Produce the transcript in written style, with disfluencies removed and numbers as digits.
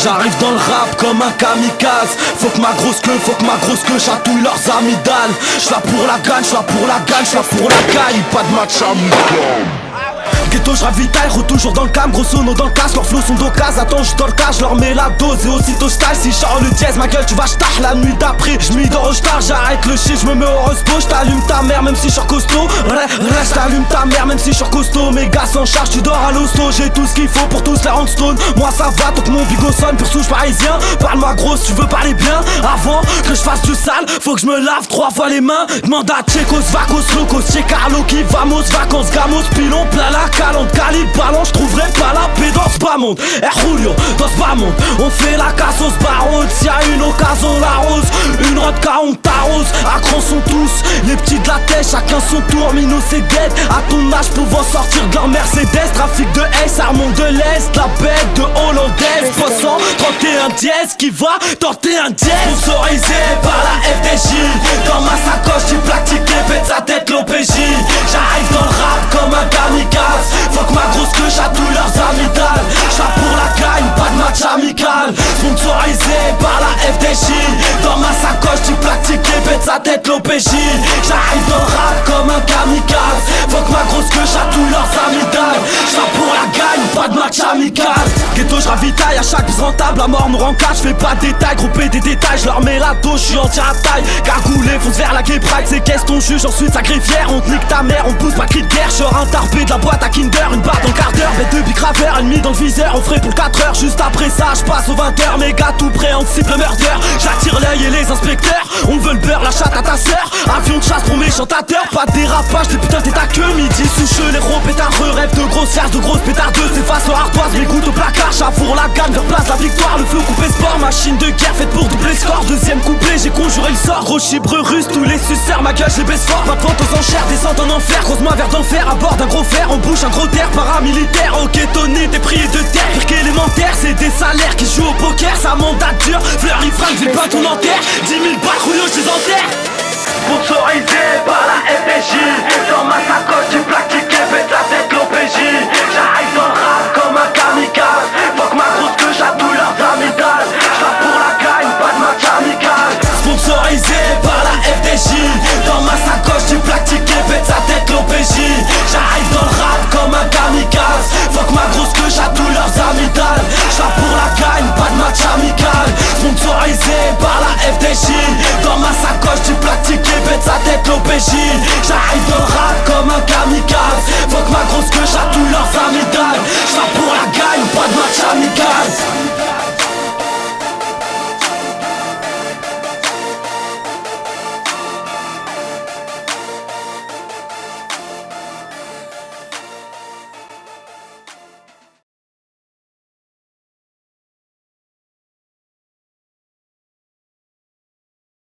J'arrive dans le rap comme un kamikaze. Faut que ma grosse queue chatouille leurs amygdales. J'suis là pour la gagne, j'suis là pour la gagne, j'suis là pour la gagne. Pas de match amical. Ghetto j'ravitaille, toujours dans le cam, gros sono dans le casque, leurs flots sont d'occasion, attends je dans le cas, je leur mets la dose et aussitôt style, si genre le dièse, ma gueule tu vas j'tard la nuit d'après, j'm'y dors au j'tard, j'arrête le shit, j'me mets au respo, j't'allume ta mère même si j'suis costaud, j't'allume ta mère même si j'suis costaud, mes gars sans charge, tu dors à l'hosto, j'ai tout ce qu'il faut pour tous les rendre stone, moi ça va tant que mon bigot sonne, pur souche parisien, parle-moi grosse, tu veux parler bien, avant que je fasse du sale, faut que je me lave 3 fois les mains, demande à Tchekos, Vacos, Locos, chez Carlo qui vamos, vacances, gamos, pilon, plein la calante, calibre, ballon, j'trouverai pas la paix dans ce bas monde. Julio, dans ce bas monde, on fait la casse aux barreaux. S'il y a une occasion, la rose, une rodka, on t'arrose. Accros sont tous, les petits de la tête, chacun son tour. Mino c'est dead, à ton âge pouvant sortir de leur Mercedes. Trafic de S, ça remonte de l'Est, la bête de hollandaise. 331 dièse qui va tenter un dièse. Sponsorisé par la FDJ, dans ma sacoche du platique pète sa tête l'OPJ. J'arrive dans le rap comme un kamikaze. Faut que ma grosse queue chatouille leurs amygdales. J'suis là pour la gagne, pas de match amical. Sponsorisé par la FDJ, dans ma sacoche du platique pète sa tête l'OPJ. J'arrive dans le rap comme un kamikaze. Faut que ma grosse queue chatouille leurs amygdales. J'suis là pour la gagne, pas de match amical. Ghetto j'ravitaille à chaque bise rentable, la mort me rend cash, j'fais pas de détails, grouper des détails, j'leur mets la dose, j'suis entier à taille. Cagoulé, fonce vers la guébraille, c'est qu'est-ce ton juge, ensuite sa griffière. On te nique ta mère, on pousse pas cri de guerre, j'sors un tarpé de la boîte à Kinder, une barre dans le quart d'heure, bête de bicraveur, ennemi dans le viseur, on ferait pour 4 heures, juste après ça j'passe aux 20h, mes gars tout prêt, anticipe le murder. J'attire l'œil et les inspecteurs, on veut le beurre, la chatte à ta sœur, avion de chasse pour mes chantateurs, pas de dérapage, des putains t'es ta queue, midi soucheux, les ronds pétards, rêve de grosses charges, de grosses pétardeuses, des façons artoises, mes gouttes au placard, j'avoue la gagne, vers place la victoire, le flow coupé sport, machine de guerre faite pour doubler score, deuxième couplet, j'ai conjuré le sort, gros chibre russe, tous les suceurs, ma gueule j'ai baisse fort, pas de vente aux enchères, descente en enfer, croise-moi vers d'enfer, à bord d'un gros fer, on bouche un gros terre, paramilitaire, ok tonné, des prix de terre, pire qu'élémentaire, c'est des salaires qui jouent au poker, ça mandat dur, fleury fringue, j'ai pas ton enterre, 10 000 balles, rouillot, je les enterre. Sponsorisé par la FDJ, dans ma sacoche du plastique pète la tête l'OPJ. J'arrive dans le rap comme un kamikaze. Faut que ma grosse queue chatouille leurs amygdales. J'suis là pour la gagne, pas de match amical. Sponsorisé par la FDJ, dans ma sacoche du plastique pète sa tête l'OPJ. J'arrive dans le rap comme un kamikaze. Faut que ma grosse queue chatouille leurs amygdales. J'suis là pour la gagne, pas de match amical. Sponsorisé par la FDJ, dans ma sacoche du plastique pète sa tête l'OPJ. J'arrive dans le rap